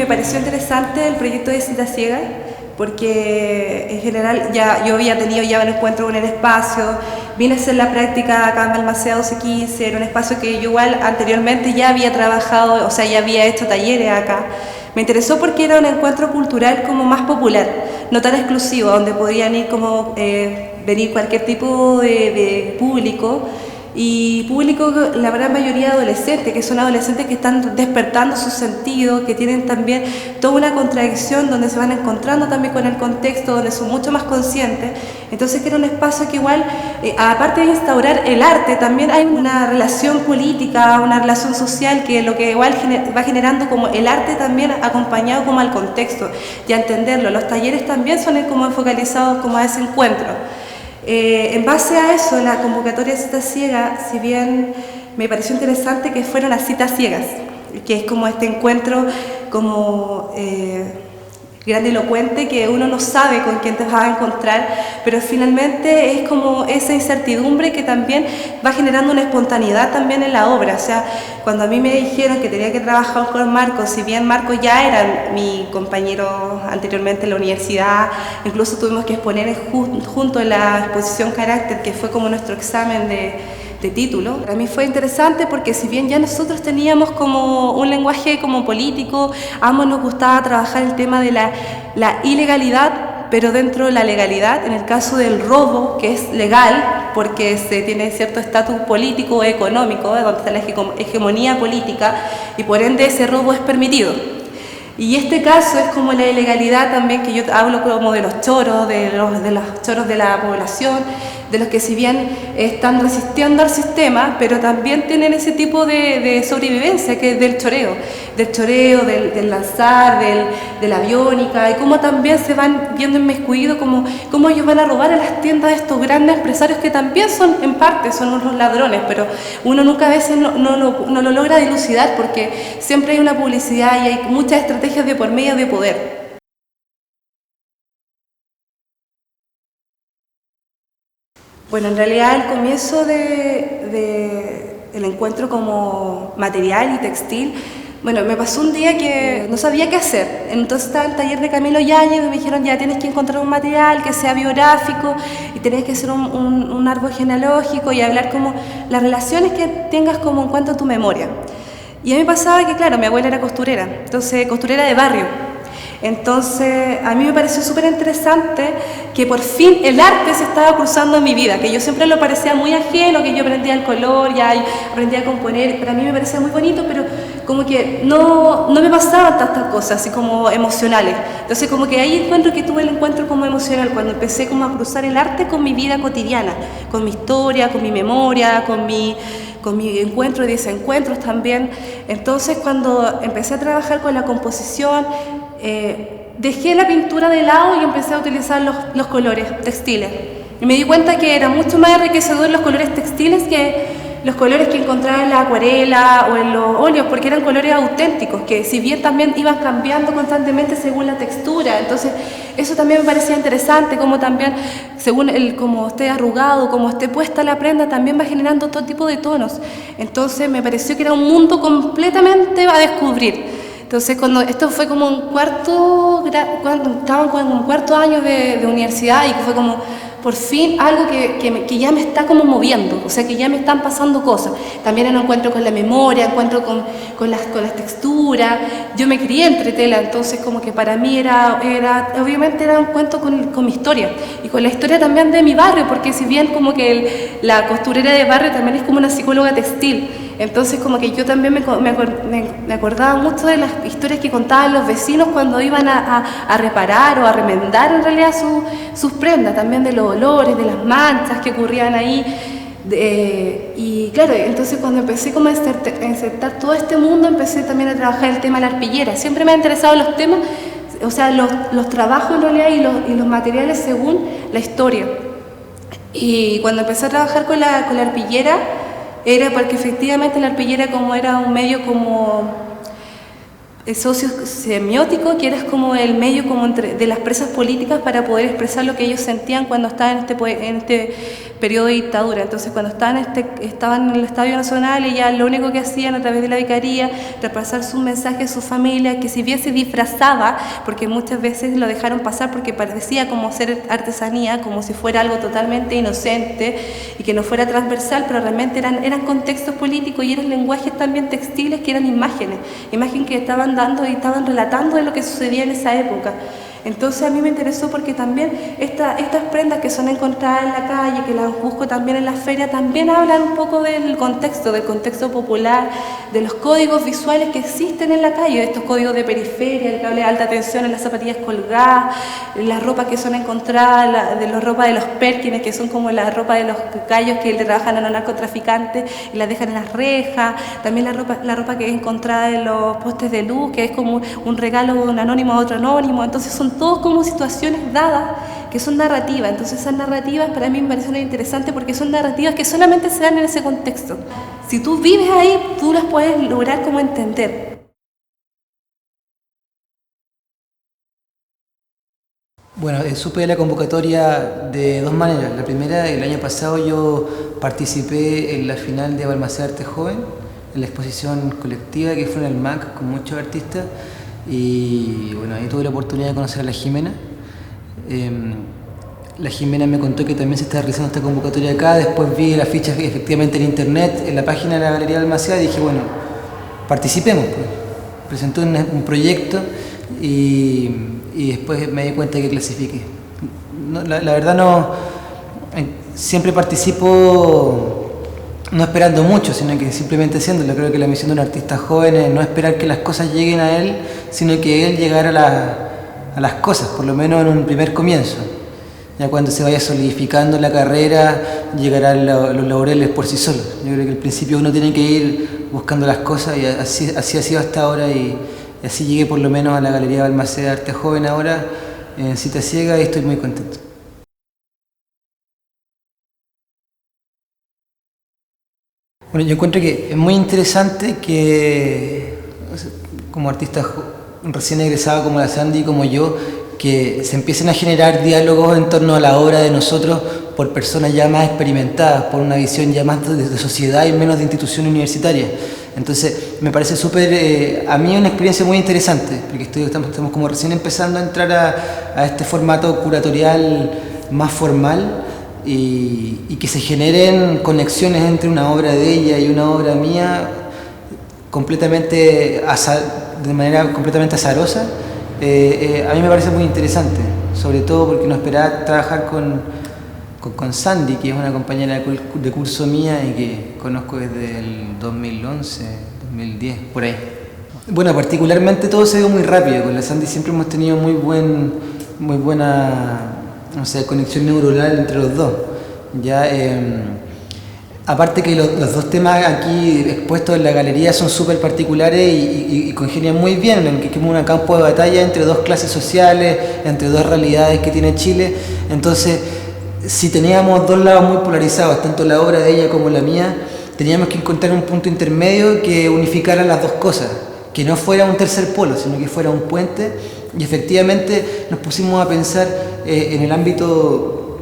pareció interesante el proyecto de Cita Ciega, porque en general yo había tenido ya un encuentro con el espacio, vine a hacer la práctica acá en Balmaceda 1215, era un espacio que yo igual anteriormente ya había trabajado, o sea, ya había hecho talleres acá. Me interesó porque era un encuentro cultural como más popular, no tan exclusivo, donde podían ir como venir cualquier tipo de público, y público, la gran mayoría adolescentes, que son adolescentes que están despertando sus sentidos, que tienen también toda una contradicción, donde se van encontrando también con el contexto, donde son mucho más conscientes. Entonces que era un espacio que igual, aparte de instaurar el arte, también hay una relación política, una relación social, que lo que igual va generando como el arte también acompañado como al contexto, y a entenderlo. Los talleres también son como focalizados como a ese encuentro. En base a eso, la convocatoria de Cita Ciega, si bien me pareció interesante que fueran las citas ciegas, que es como este encuentro como grandilocuente, que uno no sabe con quién te vas a encontrar, pero finalmente es como esa incertidumbre que también va generando una espontaneidad también en la obra. O sea, cuando a mí me dijeron que tenía que trabajar con Marcos, si bien Marcos ya era mi compañero anteriormente en la universidad, incluso tuvimos que exponer junto en la exposición Carácter, que fue como nuestro examen de título. Para mí fue interesante porque si bien ya nosotros teníamos como un lenguaje como político, a ambos nos gustaba trabajar el tema de la ilegalidad, pero dentro de la legalidad, en el caso del robo, que es legal, porque se tiene cierto estatus político o económico, donde está la hegemonía política, y por ende ese robo es permitido. Y este caso es como la ilegalidad también, que yo hablo como de los choros, de los choros de la población, de los que si bien están resistiendo al sistema, pero también tienen ese tipo de sobrevivencia, que es del choreo, del lanzar, de la aviónica, y cómo también se van viendo inmiscuidos, cómo ellos van a robar a las tiendas de estos grandes empresarios que también son, en parte, son unos ladrones, pero uno nunca a veces no lo logra dilucidar, porque siempre hay una publicidad y hay muchas estrategias de por medio de poder. Bueno, en realidad el comienzo del encuentro como material y textil, bueno, me pasó un día que no sabía qué hacer. Entonces estaba en el taller de Camilo Yáñez y me dijeron, ya tienes que encontrar un material que sea biográfico y tenés que hacer un árbol genealógico y hablar como las relaciones que tengas como en cuanto a tu memoria. Y a mí me pasaba que, claro, mi abuela era costurera, entonces costurera de barrio. Entonces, a mí me pareció súper interesante que por fin el arte se estaba cruzando en mi vida, que yo siempre lo parecía muy ajeno, que yo aprendía el color, ya aprendía a componer, para mí me parecía muy bonito, pero como que no me pasaban tantas cosas, así como emocionales. Entonces, como que ahí encuentro que tuve el encuentro como emocional, cuando empecé como a cruzar el arte con mi vida cotidiana, con mi historia, con mi memoria, con mi encuentro y desencuentros también. Entonces, cuando empecé a trabajar con la composición, dejé la pintura de lado y empecé a utilizar los colores textiles. Y me di cuenta que era mucho más enriquecedor los colores textiles que los colores que encontraba en la acuarela o en los óleos, porque eran colores auténticos, que si bien también iban cambiando constantemente según la textura. Entonces, eso también me parecía interesante, como también, según cómo esté arrugado, cómo esté puesta la prenda, también va generando todo tipo de tonos. Entonces, me pareció que era un mundo completamente a descubrir. Entonces, cuando esto fue como cuando estaban con un cuarto año de universidad, y que fue como, por fin, algo que ya me está como moviendo, o sea, que ya me están pasando cosas. También encuentro con la memoria, encuentro con las texturas. Yo me crié entre tela, entonces como que para mí obviamente era un cuento con mi historia, y con la historia también de mi barrio, porque si bien como que la costurera de barrio también es como una psicóloga textil. Entonces como que yo también me acordaba mucho de las historias que contaban los vecinos cuando iban a reparar o a remendar en realidad sus prendas, también de los olores, de las manchas que ocurrían ahí. Y claro, entonces cuando empecé como a insertar todo este mundo, empecé también a trabajar el tema de la arpillera. Siempre me han interesado los temas, o sea, los trabajos en realidad y los materiales según la historia. Y cuando empecé a trabajar con la arpillera, era porque efectivamente la arpillera como era un medio como sociosemiótico, que era como el medio como de las presas políticas para poder expresar lo que ellos sentían cuando estaban en este periodo de dictadura. Entonces cuando estaban en el Estadio Nacional, ella lo único que hacían a través de la vicaría, repasar sus mensajes a su familia, que si bien se disfrazaba, porque muchas veces lo dejaron pasar porque parecía como ser artesanía, como si fuera algo totalmente inocente y que no fuera transversal, pero realmente eran contextos políticos y eran lenguajes también textiles que eran imágenes que estaban dando y estaban relatando de lo que sucedía en esa época. Entonces a mí me interesó porque también estas prendas que son encontradas en la calle, que las busco también en la feria, también hablan un poco del contexto popular, de los códigos visuales que existen en la calle, de estos códigos de periferia, el cable de alta tensión en las zapatillas colgadas, las ropas que son encontradas, la ropa de los Perkins, que son como la ropa de los gallos que le trabajan a los narcotraficantes y las dejan en las rejas, también la ropa que es encontrada en los postes de luz, que es como un regalo de un anónimo a otro anónimo. Entonces son todos como situaciones dadas que son narrativas. Entonces esas narrativas para mí me parecen interesantes porque son narrativas que solamente se dan en ese contexto. Si tú vives ahí, tú las puedes lograr como entender. Bueno, supe de la convocatoria de dos maneras. La primera, el año pasado yo participé en la final de Balmaceda Arte Joven, en la exposición colectiva que fue en el MAC con muchos artistas. Y bueno, ahí tuve la oportunidad de conocer a la Jimena. La Jimena me contó que también se está realizando esta convocatoria acá. Después vi la ficha efectivamente en internet, en la página de la Galería Balmaceda, y dije, bueno, participemos. Pues. Presentó un proyecto y después me di cuenta que clasifiqué. No, la verdad no, siempre participo no esperando mucho, sino que simplemente haciéndolo. Creo que la misión de un artista joven es no esperar que las cosas lleguen a él, sino que él llegar a las cosas, por lo menos en un primer comienzo. Ya cuando se vaya solidificando la carrera, llegarán los laureles por sí solos. Yo creo que al principio uno tiene que ir buscando las cosas y así ha sido hasta ahora y así llegué por lo menos a la Galería Balmaceda Arte Joven ahora, en Cita Ciega, y estoy muy contento. Bueno, yo encuentro que es muy interesante que como artistas recién egresados como la Sandy y como yo, que se empiecen a generar diálogos en torno a la obra de nosotros por personas ya más experimentadas, por una visión ya más de sociedad y menos de institución universitaria. Entonces me parece súper, a mí una experiencia muy interesante, porque estamos como recién empezando a entrar a este formato curatorial más formal y que se generen conexiones entre una obra de ella y una obra mía de manera completamente azarosa. A mí me parece muy interesante, sobre todo porque no esperaba trabajar con Sandy, que es una compañera de curso mía y que conozco desde el 2011, 2010, por ahí. Bueno, particularmente todo se dio muy rápido. Con la Sandy siempre hemos tenido muy buena, no sé, conexión neuronal entre los dos. Ya, aparte que los dos temas aquí expuestos en la galería son súper particulares y congenian muy bien, en que es un campo de batalla entre dos clases sociales, entre dos realidades que tiene Chile. Entonces, si teníamos dos lados muy polarizados, tanto la obra de ella como la mía, teníamos que encontrar un punto intermedio que unificara las dos cosas, que no fuera un tercer polo, sino que fuera un puente. Y efectivamente nos pusimos a pensar en el ámbito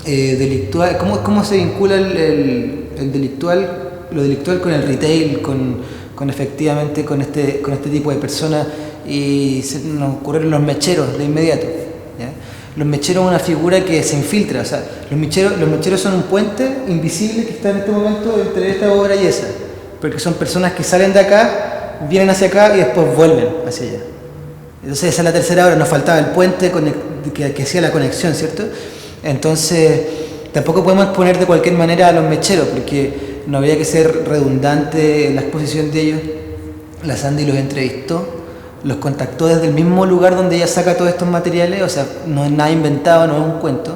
delictual, cómo se vincula lo delictual con el retail, con efectivamente con este tipo de personas, y nos ocurrieron los mecheros de inmediato. ¿Ya? Los mecheros es una figura que se infiltra, o sea, los mecheros son un puente invisible que está en este momento entre esta obra y esa, porque son personas que salen de acá, vienen hacia acá y después vuelven hacia allá. Entonces esa es la tercera obra, nos faltaba el puente que hacía la conexión, ¿cierto? Entonces tampoco podemos exponer de cualquier manera a los mecheros, porque no había que ser redundante en la exposición de ellos. La Sandy los entrevistó, los contactó desde el mismo lugar donde ella saca todos estos materiales, o sea, no es nada inventado, no es un cuento,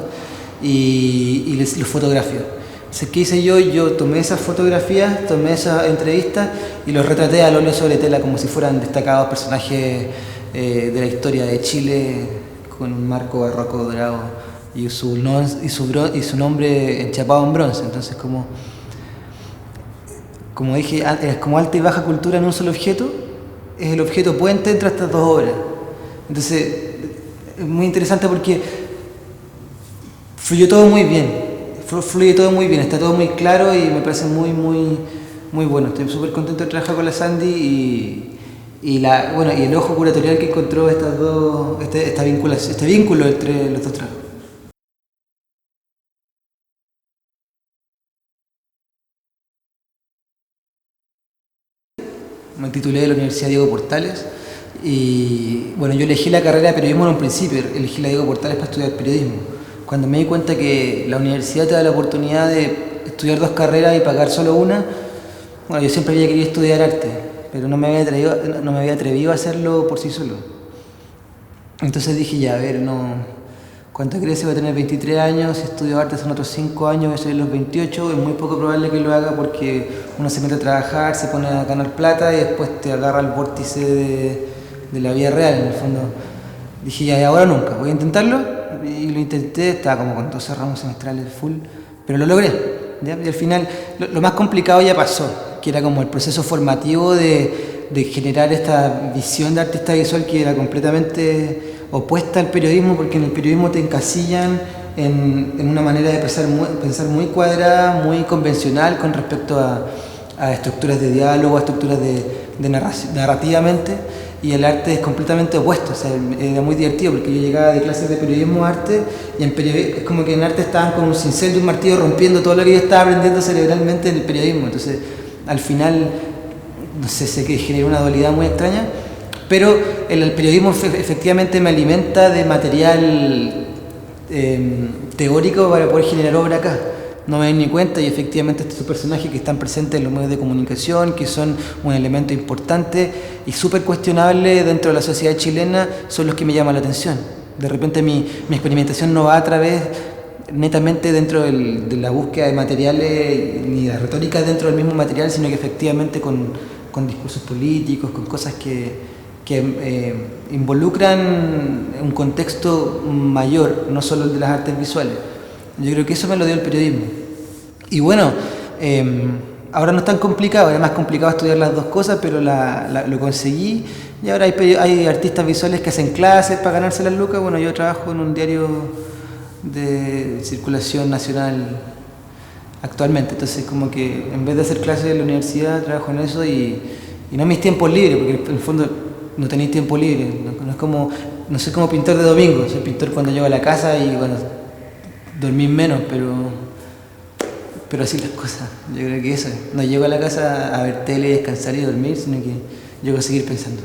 y los fotografió. Entonces, ¿qué hice yo? Yo tomé esas fotografías, tomé esas entrevistas y los retraté al óleo sobre tela como si fueran destacados personajes de la historia de Chile, con un marco barroco dorado y su nombre enchapado en bronce. Entonces, como dije, es como alta y baja cultura en un solo objeto, es el objeto puente entre estas dos obras. Entonces, es muy interesante porque fluyó todo muy bien. fluye todo muy bien, está todo muy claro y me parece muy bueno. Estoy súper contento de trabajar con la Sandy y el ojo curatorial que encontró este vínculo entre los dos trabajos. Me titulé de la Universidad Diego Portales y bueno, yo elegí la carrera de periodismo en un principio, elegí la Diego Portales para estudiar periodismo. Cuando me di cuenta que la universidad te da la oportunidad de estudiar dos carreras y pagar solo una, bueno, yo siempre había querido estudiar arte, pero no me había atrevido a hacerlo por sí solo. Entonces dije, ya, a ver, cuando crece voy a tener 23 años, si estudio arte son otros 5 años, voy a salir a los 28, es muy poco probable que lo haga porque uno se mete a trabajar, se pone a ganar plata y después te agarra el vórtice de la vida real, en el fondo. Dije, ya, y ahora nunca, voy a intentarlo, y lo intenté, estaba como con 12 ramos semestrales full, pero lo logré, ¿ya? Y al final lo más complicado ya pasó, que era como el proceso formativo de generar esta visión de artista visual que era completamente opuesta al periodismo, porque en el periodismo te encasillan en una manera de pensar muy cuadrada, muy convencional con respecto a estructuras de diálogo, a estructuras de narrativamente, y el arte es completamente opuesto. O sea, era muy divertido porque yo llegaba de clases de periodismo a arte y es como que en arte estaban con un cincel y un martillo rompiendo todo lo que yo estaba aprendiendo cerebralmente en el periodismo. Entonces, al final, no sé, se generó una dualidad muy extraña. Pero el periodismo efectivamente me alimenta de material teórico para poder generar obra acá. No me doy ni cuenta y efectivamente estos personajes que están presentes en los medios de comunicación, que son un elemento importante y súper cuestionable dentro de la sociedad chilena, son los que me llaman la atención. De repente mi experimentación no va a través netamente dentro de la búsqueda de materiales ni de retórica dentro del mismo material, sino que efectivamente con discursos políticos, con cosas que involucran un contexto mayor, no solo el de las artes visuales. Yo creo que eso me lo dio el periodismo. Y bueno, ahora no es tan complicado, era más complicado estudiar las dos cosas, pero lo conseguí. Y ahora hay artistas visuales que hacen clases para ganarse las lucas. Bueno, yo trabajo en un diario de circulación nacional actualmente. Entonces, como que en vez de hacer clases en la universidad, trabajo en eso y no en mis tiempos libres, porque en el fondo no tenéis tiempo libre. No soy como pintor de domingo, soy pintor cuando llego a la casa y bueno, dormir menos, pero así las cosas. Yo creo que eso, no llego a la casa a ver tele, descansar y dormir, sino que llego a seguir pensando.